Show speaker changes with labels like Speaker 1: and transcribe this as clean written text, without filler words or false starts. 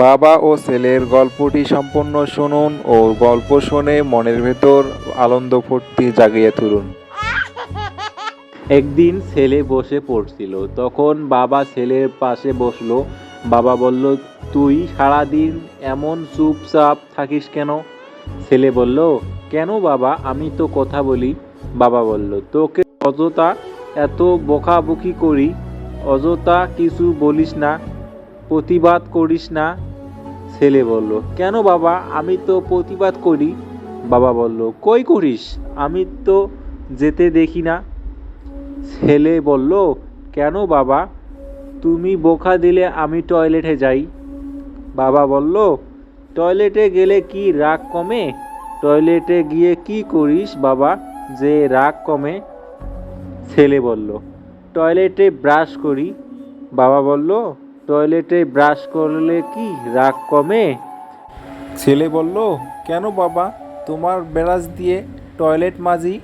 Speaker 1: বাবা ও ছেলের গল্পটি সম্পূর্ণ শুনুন ও গল্প শুনে মনের ভেতর আনন্দ ফুর্তি জাগিয়ে তুলুন।
Speaker 2: একদিন ছেলে বসে পড়ছিল, তখন বাবা ছেলের পাশে বসলো। বাবা বলল, তুই সারাদিন এমন চুপচাপ থাকিস কেন? ছেলে বলল, কেন বাবা, আমি তো কথা বলি। বাবা বলল, তোকে অযথা এত বকাবকি করি, অযথা কিছু বলিস না, প্রতিবাদ করিস না। ছেলে বলল, কেন বাবা, আমি তো প্রতিবাদ করি। বাবা বলল, কই করিস? আমি তো যেতে দেখি না। ছেলে বলল, কেন বাবা, তুমি বকা দিলে আমি টয়লেটে যাই। বাবা বলল, টয়লেটে গেলে কি রাগ কমে? টয়লেটে গিয়ে কি করিস বাবা যে রাগ কমে? ছেলে বলল, টয়লেটে ব্রাশ করি। বাবা বলল, টয়লেটে ব্রাশ করলে কি রাগ কমে?
Speaker 1: ছেলে বলল, কেন বাবা, তোমার ব্রাশ দিয়ে টয়লেট মাজি।